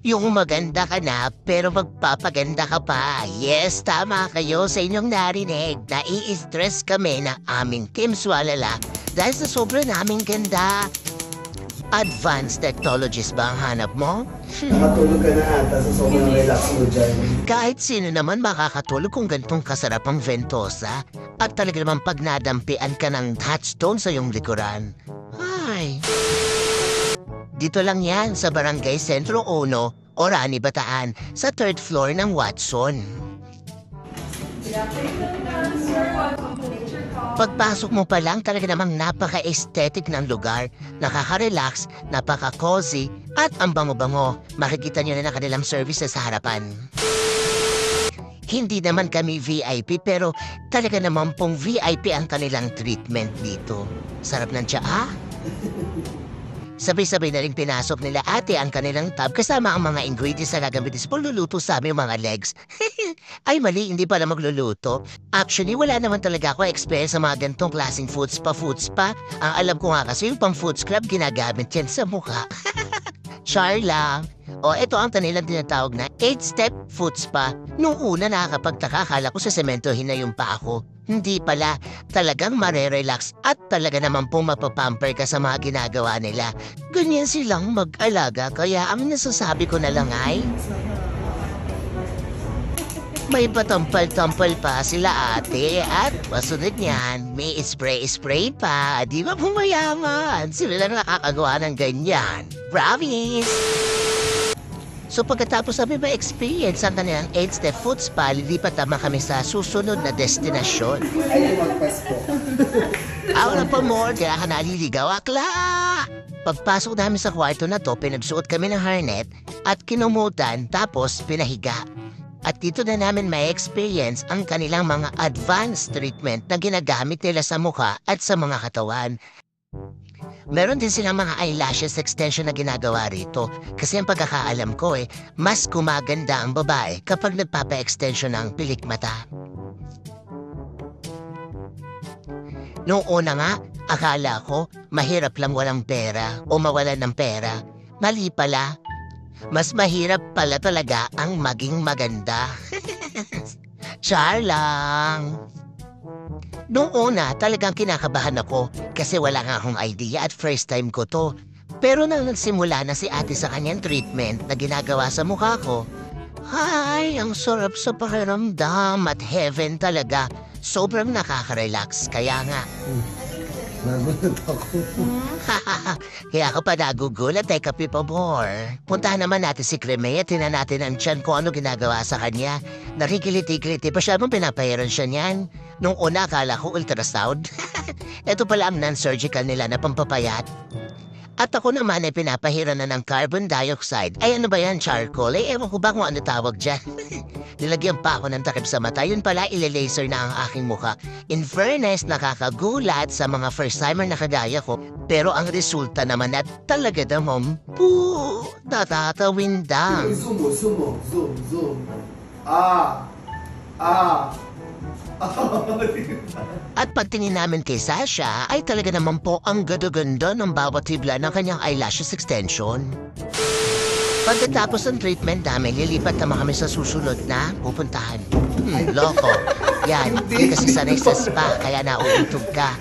Yung maganda ka na pero magpapaganda ka pa. Yes, tama kayo sa inyong narinig. Nai-stress kami na aming Team Swalala dahil sa sobrang naming ganda. Advanced technologies ba ang hanap mo? Nakatulog ka na ata sa sobrang relax mo dyan. Kahit sino naman makakatulog kung gantong kasarap ang ventosa at talaga naman pag nadampian ka ng touchstone sa iyong likuran. Ay. Dito lang yan sa Barangay Sentro 1, Orani, Bataan, sa 3rd floor ng Watson. Pagpasok mo pa lang talaga namang napaka-aesthetic ng lugar, nakaka-relax, napaka-cozy, at ang bango-bango. Makikita nyo na kanilang services sa harapan. Hindi naman kami VIP pero talaga naman pong VIP ang kanilang treatment dito. Sarap ng tsaa. Sabay-sabay na rin pinasok nila ate ang kanilang tub kasama ang mga ingredients na gagamitin sa pagluluto sa aming mga legs. Ay mali, hindi pala magluluto. Actually, wala naman talaga ako experience sa mga ganitong klaseng foods pa. Ang alam ko nga kasi yung pang food scrub ginagamit yan sa mukha. Char lang. O ito ang kanilang tinatawag na 8-step foot spa. Nung una nakakapagtaka, akala ko sa sementohin na yung pa ako. Hindi pala, talagang marerelax at talaga naman pong mapapamper ka sa mga ginagawa nila. Ganyan silang mag-alaga kaya ang nasasabi ko na lang ay... May patampal-tampal pa sila ate at masunod niyan, may spray-spray pa. Di ba pumayaman? Sila lang nakakagawa ng ganyan. Promise! So pagkatapos namin ma-experience ang kanilang 8-step foot spa, lilipat naman kami sa susunod na destinasyon. Ay, magpasko. Ako na pa more, kaya ka naliligaw, akla! Pagpasok namin sa kwarto na to, pinagsuot kami ng harnet at kinumutan tapos pinahiga. At dito na namin ma-experience ang kanilang mga advanced treatment na ginagamit nila sa mukha at sa mga katawan. Meron din silang mga eyelashes extension na ginagawa rito kasi ang pagkakaalam ko mas kumaganda ang babae kapag nagpapa-extension ng pilik mata. Noong una nga, akala ko mahirap lang walang pera o mawalan ng pera. Mali pala. Mas mahirap pala talaga ang maging maganda. Char lang. Noong una, talagang kinakabahan ako kasi wala nga akong idea at first time ko to. Pero nang nagsimula na si ate sa kanyang treatment na ginagawa sa mukha ko, ay, ang sarap sa pakiramdam at heaven talaga. Sobrang nakaka-relax, kaya nga. Nagulat ako. Kaya ako pa nagugulat ay kape pa more. Puntahan naman natin si Creme at tinan natin ang tiyan kung ano ginagawa sa kanya. Nakikiliti-kiliti pa siya mong pinapahiran siya niyan. Nung una akala ko ultrasound. Ito pala ang non-surgical nila na pampapayat. At ako naman ay pinapahiran na ng carbon dioxide. Ay ano ba yan, charcoal? Ewan ko ba kung ano tawag dyan? Nilagyan pa ako ng takip sa mata. Yun pala, ile-laser na ang aking mukha. In fairness, nakakagulat sa mga first-timer na kagaya ko. Pero ang resulta naman at talaga namang natatawindang. Zoom. At pagtingin namin kay Sasha, ay talaga naman po ang ganda-ganda ng bawat hibla ng kanyang eyelashes extension. Pagkatapos ng treatment namin, lilipat naman kami sa susunod na pupuntahan. Loko. Yan, hindi kasi sanay sa spa, kaya nauuntog ka.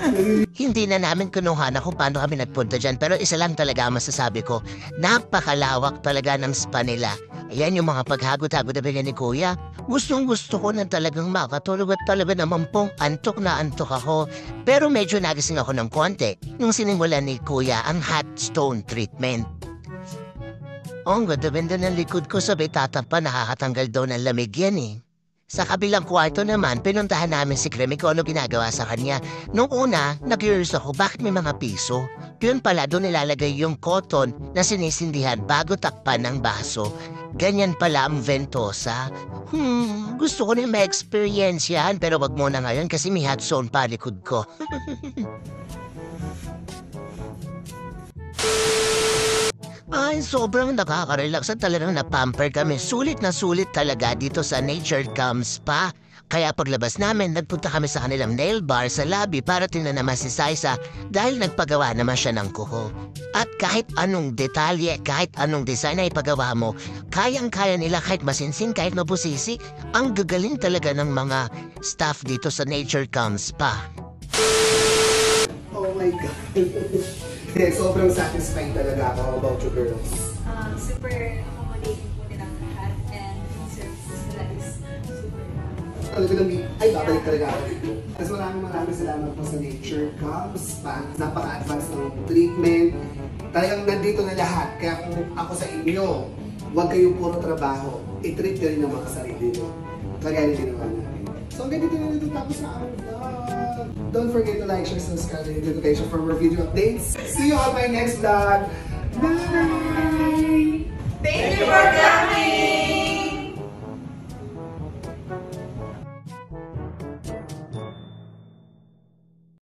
Hindi na namin kunuhan kung paano kami nagpunta dyan, pero isa lang talaga ang masasabi ko, napakalawak talaga ng spa nila. Ayan yung mga paghagot-hagot na bigyan ni Kuya. Gustong-gusto ko na talagang makatulog at talaga naman pong antok na antok ako. Pero medyo nagising ako ng konti nung sinimulan ni Kuya ang hot stone treatment. Ang ganda-ganda ng likod ko, sabay tatapa, nakakatanggal daw ng lamig yan eh. Sa kabilang kwarto naman, pinuntahan namin si Creme kung ano ginagawa sa kanya. Nung una, nag-curious ako bakit may mga piso. Yun pala doon nilalagay yung cotton na sinisindihan bago takpan ng baso. Ganyan pala ang ventosa. Gusto ko na ma-experience yan pero wag muna ngayon kasi may hot zone pa likod ko. Ay, sobrang nakaka-relax at talagang napamper kami. Sulit na sulit talaga dito sa Nature Cam Spa. Kaya paglabas namin, nagpunta kami sa kanilang nail bar sa lobby para tingnan naman si Saisa dahil nagpagawa naman siya ng kuko. At kahit anong detalye, kahit anong design na ipagawa mo, kayang-kaya nila kahit masinsin, kahit mabusisi. Ang gagaling talaga ng mga staff dito sa Nature Calm Spa. Oh my God. Kaya sobrang satisfied talaga ako. How about you girls? Super accommodating po nilang lahat and services nila is super. Talaga nang ay babalik talaga ako dito. Mas maraming salamat po sa Nature Calm Spa. Napaka-advance ng treatment. Talagang nandito na lahat. Kaya kung ako sa inyo, huwag kayong puro trabaho. I-treat nyo rin ang mga sarili nyo. Kagaya na ginawa namin. So hanggang dito na dito tapos na ang vlog. Don't forget to like, share, subscribe, and notification for more video updates. See you on my next vlog. Bye! Thank you for coming!